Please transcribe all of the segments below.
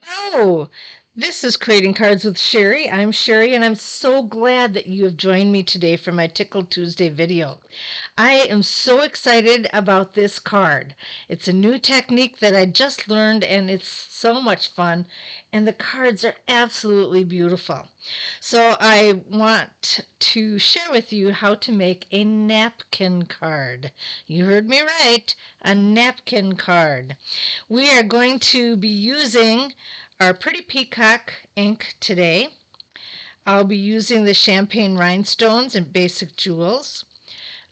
Oh, this is Creating Cards with Sherry. I'm Sherry, and I'm so glad that you have joined me today for my Tickled Tuesday video. I am so excited about this card. It's a new technique that I just learned, and it's so much fun, and the cards are absolutely beautiful. So I want to share with you how to make a napkin card. You heard me right, a napkin card. We are going to be using our Pretty Peacock ink today. I'll be using the champagne rhinestones and basic jewels.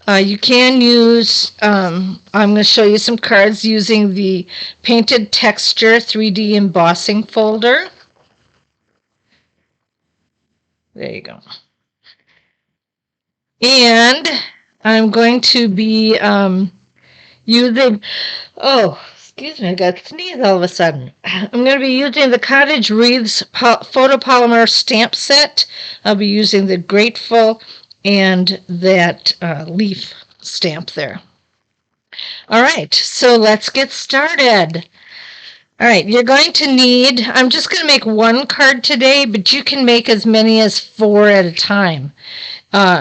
You can use, I'm going to show you some cards using the Painted Texture 3D embossing folder. There you go. And I'm going to be using, oh, excuse me, I got to sneeze all of a sudden. I'm going to be using the Cottage Wreaths photopolymer stamp set. I'll be using the Grateful and that leaf stamp there. All right, so let's get started. All right, you're going to need, I'm just going to make one card today, but you can make as many as 4 at a time.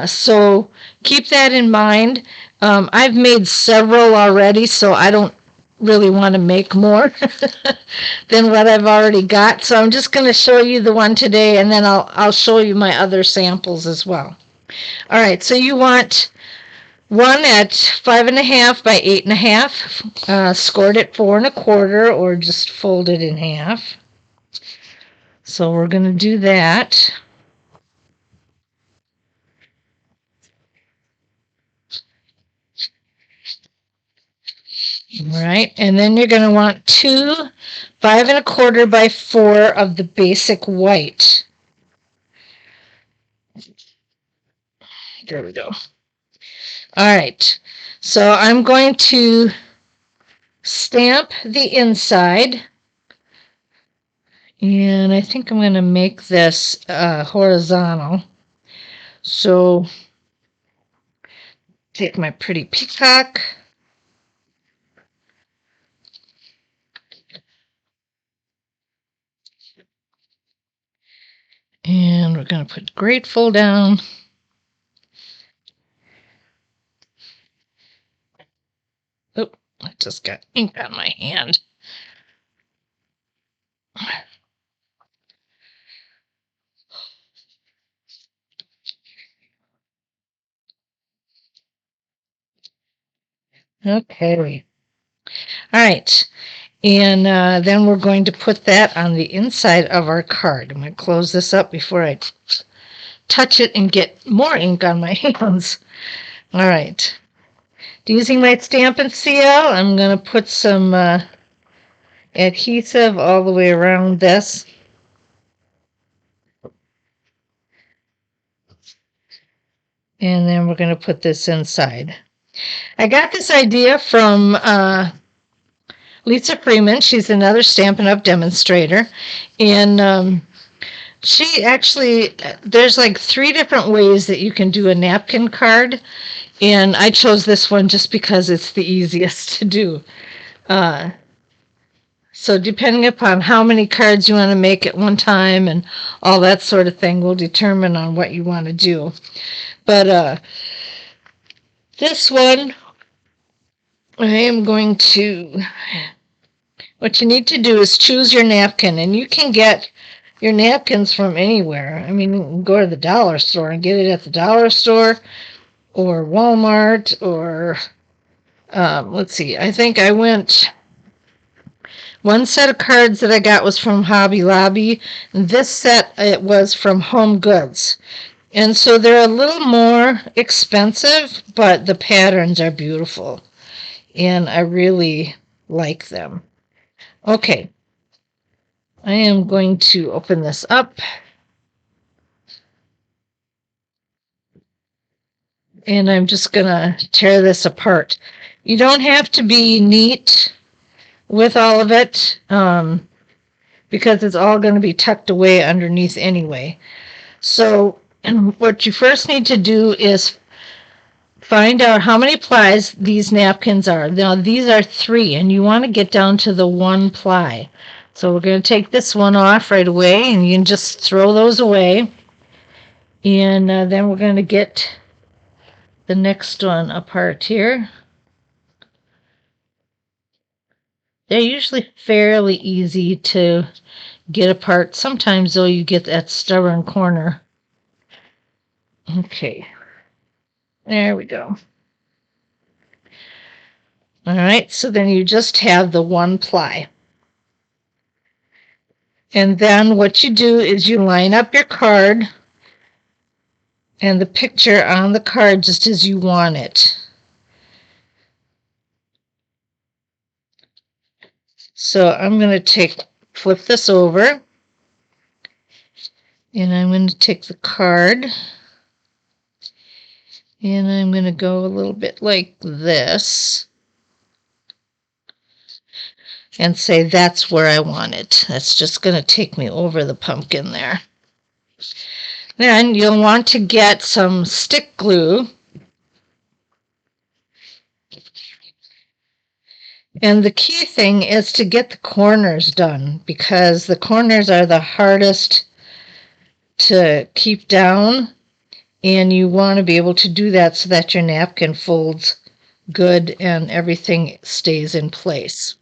So keep that in mind. I've made several already, so I don't really want to make more than what I've already got. So I'm just going to show you the one today, and then I'll show you my other samples as well. All right, so you want one at 5.5 by 8.5, scored at 4 1/4, or just fold it in half. So we're going to do that. All right, and then you're going to want 2 5 1/4 by 4 of the basic white. There we go. All right, so I'm going to stamp the inside, and I think I'm going to make this horizontal. So take my Pretty Peacock, and we're going to put Grateful down. Oh, I just got ink on my hand. Okay. All right. And then we're going to put that on the inside of our card. I'm going to close this up before I touch it and get more ink on my hands. All right. Using my Stampin' Seal, I'm going to put some adhesive all the way around this. And then we're going to put this inside. I got this idea from Lisa Freeman. She's another Stampin' Up! Demonstrator. And she actually, there's like 3 different ways that you can do a napkin card. And I chose this one just because it's the easiest to do. So depending upon how many cards you want to make at one time and all that sort of thing will determine on what you want to do. But this one, I am going to, what you need to do is choose your napkin, and you can get your napkins from anywhere. I mean, you can go to the dollar store and get it at the dollar store or Walmart or, let's see, I think I went, one set of cards that I got was from Hobby Lobby, and this set, it was from Home Goods. And so they're a little more expensive, but the patterns are beautiful, and I really like them. Okay, I am going to open this up, and I'm just going to tear this apart. You don't have to be neat with all of it, because it's all going to be tucked away underneath anyway. So what you first need to do is find out how many plies these napkins are. Now, these are 3, and you want to get down to the 1 ply. So we're going to take this one off right away, and you can just throw those away. And then we're going to get the next one apart here. They're usually fairly easy to get apart. Sometimes, though, you get that stubborn corner. Okay. There we go. All right, so then you just have the one ply. And then what you do is you line up your card and the picture on the card just as you want it. So I'm going to flip this over, and I'm going to take the card, and I'm going to go a little bit like this and say that's where I want it. That's just going to take me over the pumpkin there. Then you'll want to get some stick glue. And the key thing is to get the corners done, because the corners are the hardest to keep down, and you want to be able to do that so that your napkin folds good and everything stays in place.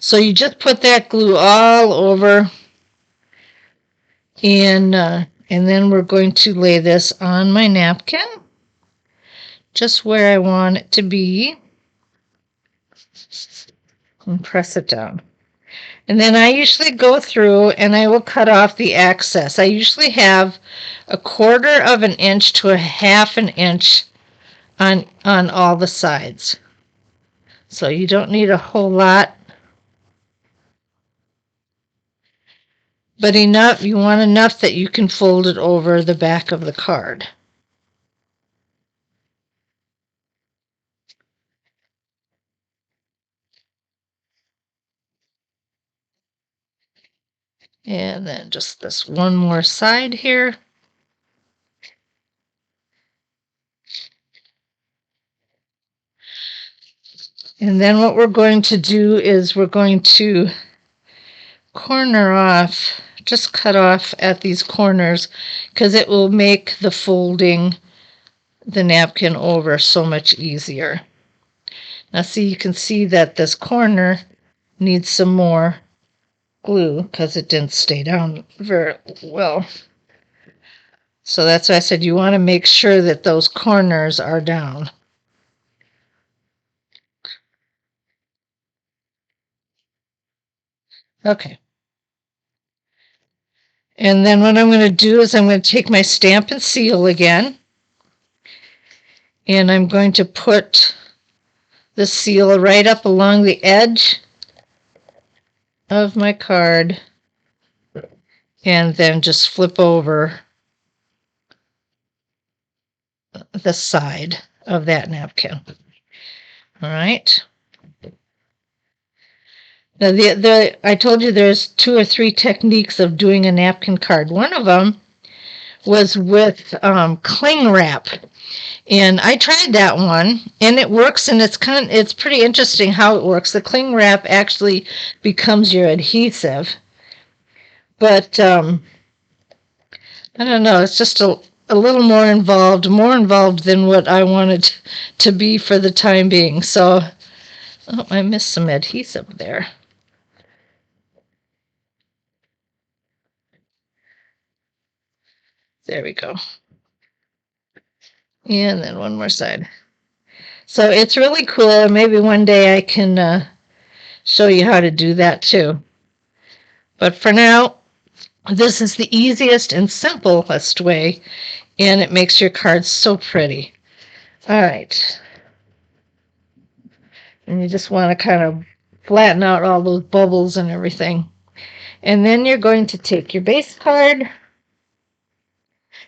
So you just put that glue all over, and then we're going to lay this on my napkin just where I want it to be and press it down. And then I usually go through and I will cut off the excess. I usually have 1/4 of an inch to 1/2 an inch on all the sides. So you don't need a whole lot, but enough. You want enough that you can fold it over the back of the card. And then just this one more side here. And then what we're going to do is we're going to corner off, just cut off at these corners, because it will make the folding the napkin over so much easier. Now see, you can see that this corner needs some more glue because it didn't stay down very well. So that's why I said you want to make sure that those corners are down. Okay. And then what I'm going to do is I'm going to take my stamp and seal again, and I'm going to put the seal right up along the edge of my card, and then just flip over the side of that napkin. All right. Now, I told you there's 2 or 3 techniques of doing a napkin card. One of them was with cling wrap, and I tried that one, and it works, and it's pretty interesting how it works. The cling wrap actually becomes your adhesive, but I don't know. It's just a little more involved than what I wanted to be for the time being. So, oh, I missed some adhesive there. There we go. And then one more side. So it's really cool. Maybe one day I can show you how to do that too. But for now, this is the easiest and simplest way, and it makes your cards so pretty. All right. And you just want to kind of flatten out all those bubbles and everything. And then you're going to take your base card.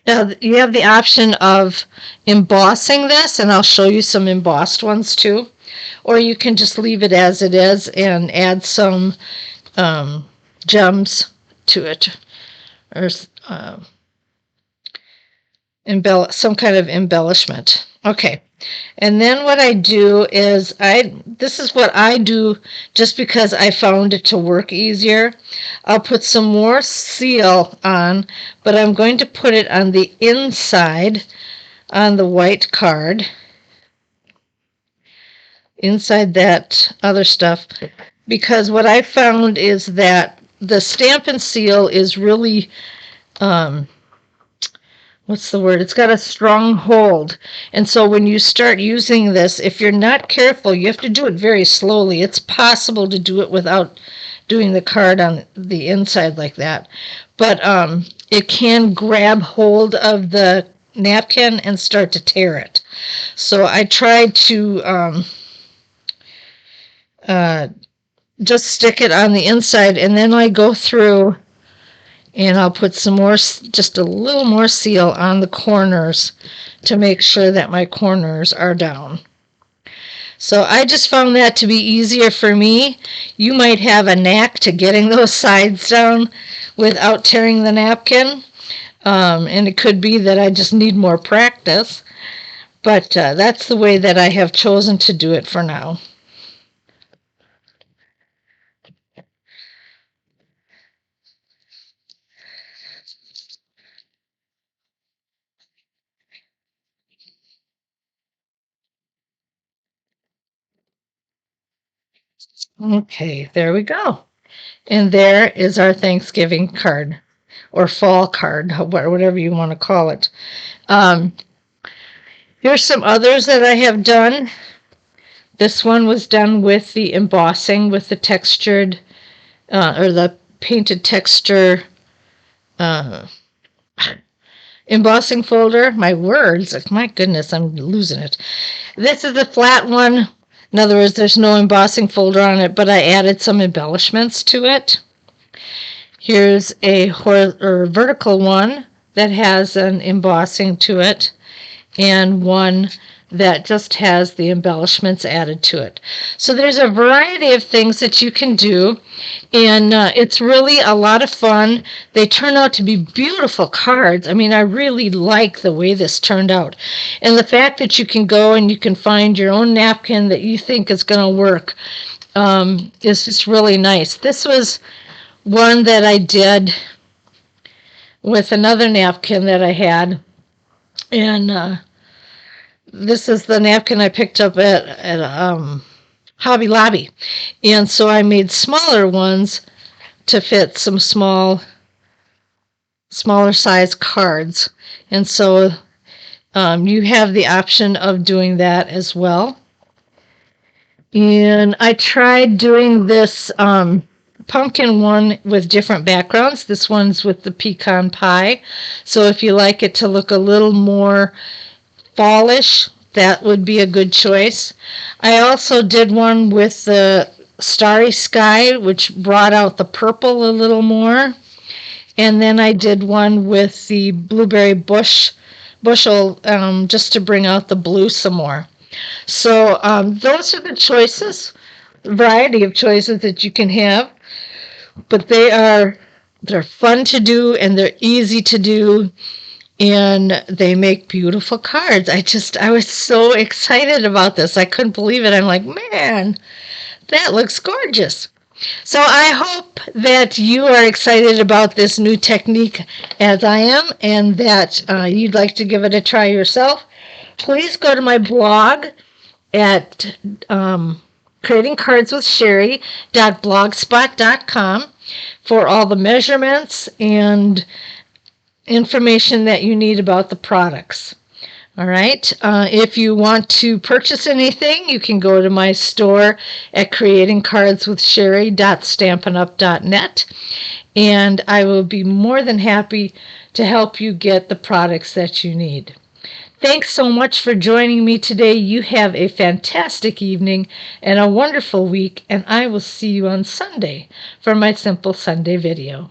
Now, you have the option of embossing this, and I'll show you some embossed ones too. Or you can just leave it as it is and add some gems to it, or some kind of embellishment. Okay. And then what I do is this is what I do just because I found it to work easier. I'll put some more seal on, but I'm going to put it on the inside on the white card, inside that other stuff, because what I found is that the Stampin' Seal is really what's the word? It's got a strong hold. And so when you start using this, if you're not careful, you have to do it very slowly. It's possible to do it without doing the card on the inside like that. But it can grab hold of the napkin and start to tear it. So I tried to uh, just stick it on the inside, and then I go through and I'll put some more, just a little more seal on the corners to make sure that my corners are down. So I just found that to be easier for me. You might have a knack to getting those sides down without tearing the napkin. And it could be that I just need more practice. But that's the way that I have chosen to do it for now. Okay, there we go. And there is our Thanksgiving card, or fall card, whatever you want to call it. Um, Here's some others that I have done. This one was done with the embossing, with the textured, or the painted texture uh, embossing folder. My words, my goodness, I'm losing it. This is a flat one. In other words, there's no embossing folder on it, but I added some embellishments to it. Here's a vertical one that has an embossing to it, and one that just has the embellishments added to it. So there's a variety of things that you can do, and it's really a lot of fun. They turn out to be beautiful cards. I mean, I really like the way this turned out. And the fact that you can go and you can find your own napkin that you think is going to work is just really nice. This was one that I did with another napkin that I had, and this is the napkin I picked up at Hobby Lobby. And so I made smaller ones to fit some smaller size cards. And so you have the option of doing that as well. And I tried doing this pumpkin one with different backgrounds. This one's with the pecan pie. So if you like it to look a little more fallish, that would be a good choice. I also did one with the starry sky, which brought out the purple a little more. And then I did one with the blueberry bushel just to bring out the blue some more. So those are the choices, variety of choices that you can have. But they're fun to do and they're easy to do. And they make beautiful cards. I was so excited about this. I couldn't believe it. I'm like, man, that looks gorgeous. So I hope that you are excited about this new technique as I am, and that you'd like to give it a try yourself. Please go to my blog at creatingcardswithsherry.blogspot.com for all the measurements and information that you need about the products. All right. If you want to purchase anything, you can go to my store at creatingcardswithsherry.stampinup.net, and I will be more than happy to help you get the products that you need. Thanks so much for joining me today. You have a fantastic evening and a wonderful week, and I will see you on Sunday for my Simple Sunday video.